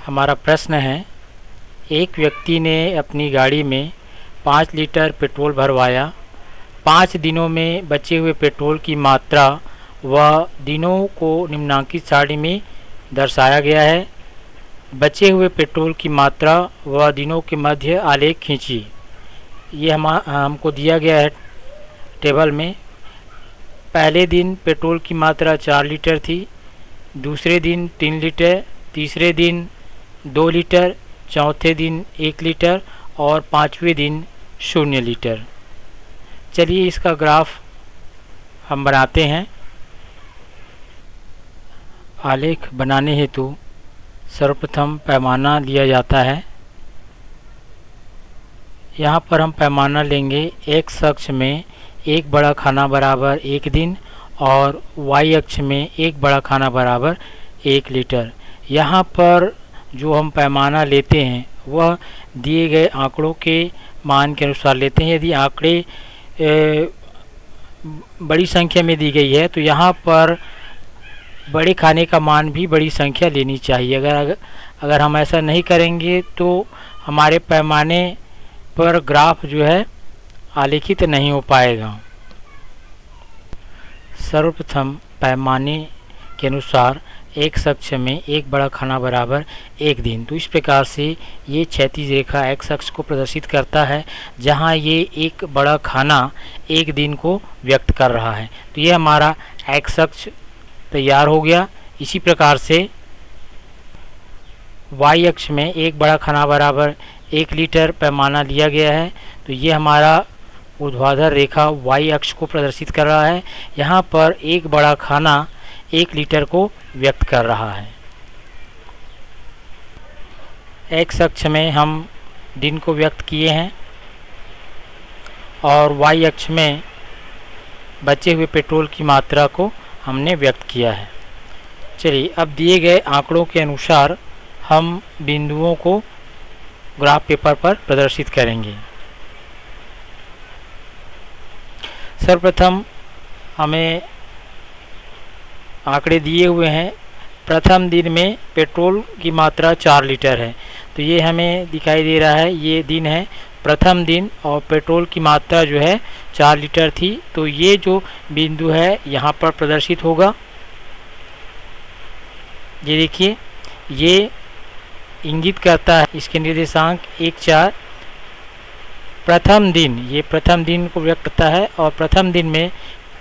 हमारा प्रश्न है, एक व्यक्ति ने अपनी गाड़ी में 5 लीटर पेट्रोल भरवाया। 5 दिनों में बचे हुए पेट्रोल की मात्रा व दिनों को निम्नांकित सारणी में दर्शाया गया है। बचे हुए पेट्रोल की मात्रा व दिनों के मध्य आलेख खींचिए। ये हमको दिया गया है टेबल में। पहले दिन पेट्रोल की मात्रा 4 लीटर थी, दूसरे दिन 3 लीटर, तीसरे दिन 2 लीटर, चौथे दिन 1 लीटर और पाँचवें दिन 0 लीटर। चलिए इसका ग्राफ हम बनाते हैं। आलेख बनाने हेतु सर्वप्रथम पैमाना लिया जाता है। यहाँ पर हम पैमाना लेंगे। एक्स अक्ष में एक बड़ा खाना बराबर 1 दिन और वाई अक्ष में एक बड़ा खाना बराबर 1 लीटर। यहाँ पर जो हम पैमाना लेते हैं वह दिए गए आंकड़ों के मान के अनुसार लेते हैं। यदि आंकड़े बड़ी संख्या में दी गई है तो यहाँ पर बड़े खाने का मान भी बड़ी संख्या लेनी चाहिए। अगर हम ऐसा नहीं करेंगे तो हमारे पैमाने पर ग्राफ जो है आलेखित नहीं हो पाएगा। सर्वप्रथम पैमाने के अनुसार एक्स अक्ष में एक बड़ा खाना बराबर 1 दिन। तो इस प्रकार से ये क्षैतिज रेखा एक्स अक्ष को प्रदर्शित करता है, जहाँ ये एक बड़ा खाना 1 दिन को व्यक्त कर रहा है। तो ये हमारा एक्स अक्ष तैयार हो गया। इसी प्रकार से वाई अक्ष में एक बड़ा खाना बराबर 1 लीटर पैमाना लिया गया है। तो ये हमारा ऊर्ध्वाधर रेखा वाई अक्ष को प्रदर्शित कर रहा है। यहाँ पर एक बड़ा खाना 1 लीटर को व्यक्त कर रहा है। एक्स अक्ष में हम दिन को व्यक्त किए हैं और वाई अक्ष में बचे हुए पेट्रोल की मात्रा को हमने व्यक्त किया है। चलिए अब दिए गए आंकड़ों के अनुसार हम बिंदुओं को ग्राफ पेपर पर प्रदर्शित करेंगे। सर्वप्रथम हमें आंकड़े दिए हुए हैं। प्रथम दिन में पेट्रोल की मात्रा 4 लीटर है, तो ये हमें दिखाई दे रहा है। ये दिन है प्रथम दिन और पेट्रोल की मात्रा जो है 4 लीटर थी। तो ये जो बिंदु है यहाँ पर प्रदर्शित होगा। ये देखिए, ये इंगित करता है, इसके निर्देशांक 1, 4 प्रथम दिन, ये प्रथम दिन को व्यक्त करता है और प्रथम दिन में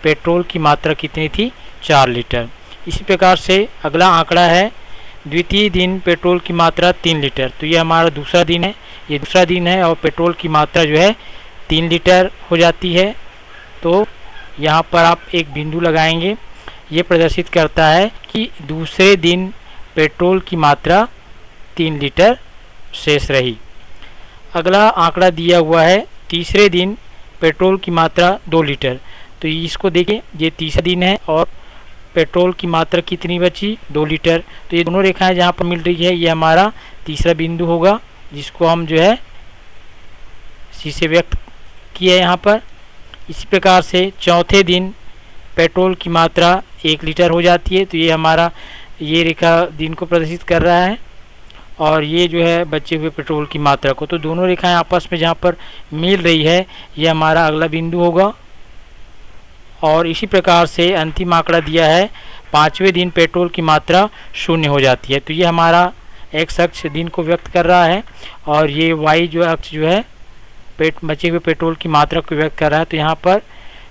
पेट्रोल की मात्रा कितनी थी? 4 लीटर। इसी प्रकार से अगला आंकड़ा है द्वितीय दिन पेट्रोल की मात्रा 3 लीटर। तो ये हमारा दूसरा दिन है, ये दूसरा दिन है और पेट्रोल की मात्रा जो है 3 लीटर हो जाती है। तो यहाँ पर आप एक बिंदु लगाएंगे। ये प्रदर्शित करता है कि दूसरे दिन पेट्रोल की मात्रा 3 लीटर शेष रही। अगला आंकड़ा दिया हुआ है तीसरे दिन पेट्रोल की मात्रा 2 लीटर। तो इसको देखिए, ये तीसरा दिन है और पेट्रोल की मात्रा कितनी बची? 2 लीटर। तो ये दोनों रेखाएं जहाँ पर मिल रही है ये हमारा तीसरा बिंदु होगा, जिसको हम जो है सी से व्यक्त किया यहाँ पर। इसी प्रकार से चौथे दिन पेट्रोल की मात्रा 1 लीटर हो जाती है। तो ये हमारा ये रेखा दिन को प्रदर्शित कर रहा है और ये जो है बचे हुए पेट्रोल की मात्रा को। तो दोनों रेखाएं आपस में जहाँ पर मिल रही है ये हमारा अगला बिंदु होगा। और इसी प्रकार से अंतिम आंकड़ा दिया है 5वें दिन पेट्रोल की मात्रा 0 हो जाती है। तो ये हमारा एक्स अक्ष दिन को व्यक्त कर रहा है और ये वाई जो अक्ष जो है बचे हुए पेट्रोल की मात्रा को व्यक्त कर रहा है। तो यहाँ पर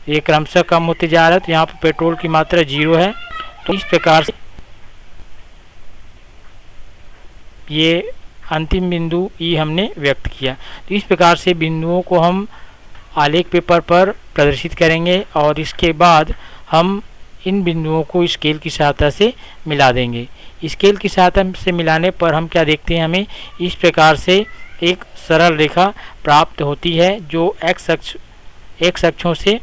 ये क्रमशः कम होते जा रहा है। तो यहाँ पर पेट्रोल की मात्रा 0 है। तो इस प्रकार से ये अंतिम बिंदु ई हमने व्यक्त किया। तो इस प्रकार से बिंदुओं को हम आलेख पेपर पर प्रदर्शित करेंगे और इसके बाद हम इन बिंदुओं को स्केल की सहायता से मिला देंगे। स्केल की सहायता से मिलाने पर हम क्या देखते हैं, हमें इस प्रकार से एक सरल रेखा प्राप्त होती है जो एक्स अक्षों से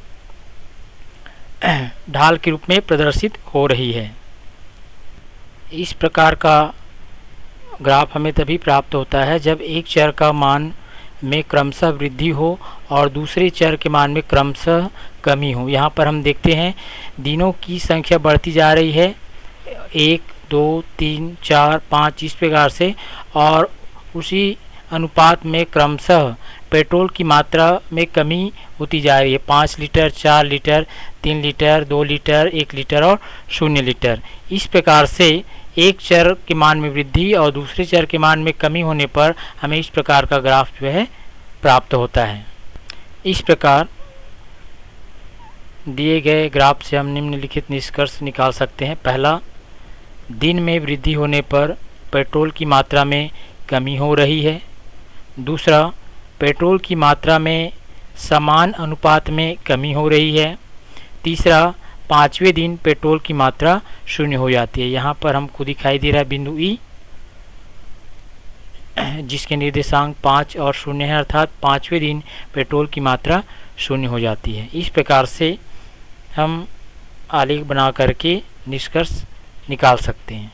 ढाल के रूप में प्रदर्शित हो रही है। इस प्रकार का ग्राफ हमें तभी प्राप्त होता है जब एक चर का मान में क्रमशः वृद्धि हो और दूसरे चर के मान में क्रमशः कमी हो। यहाँ पर हम देखते हैं दिनों की संख्या बढ़ती जा रही है। 1, 2, 3, 4, 5 इस प्रकार से, और उसी अनुपात में क्रमशः पेट्रोल की मात्रा में कमी होती जा रही है। 5 litre, 4 litre, 3 litre, 2 litre, 1 litre और 0 लीटर। इस प्रकार से एक चर के मान में वृद्धि और दूसरे चर के मान में कमी होने पर हमें इस प्रकार का ग्राफ जो है प्राप्त होता है। इस प्रकार दिए गए ग्राफ से हम निम्नलिखित निष्कर्ष निकाल सकते हैं। पहला, दिन में वृद्धि होने पर पेट्रोल की मात्रा में कमी हो रही है। दूसरा, पेट्रोल की मात्रा में समान अनुपात में कमी हो रही है। तीसरा, 5वें दिन पेट्रोल की मात्रा 0 हो जाती है। यहाँ पर हमको दिखाई दे रहा है बिंदु ई, जिसके निर्देशांक 5 और 0 है, अर्थात 5वें दिन पेट्रोल की मात्रा 0 हो जाती है। इस प्रकार से हम आलेख बना करके निष्कर्ष निकाल सकते हैं।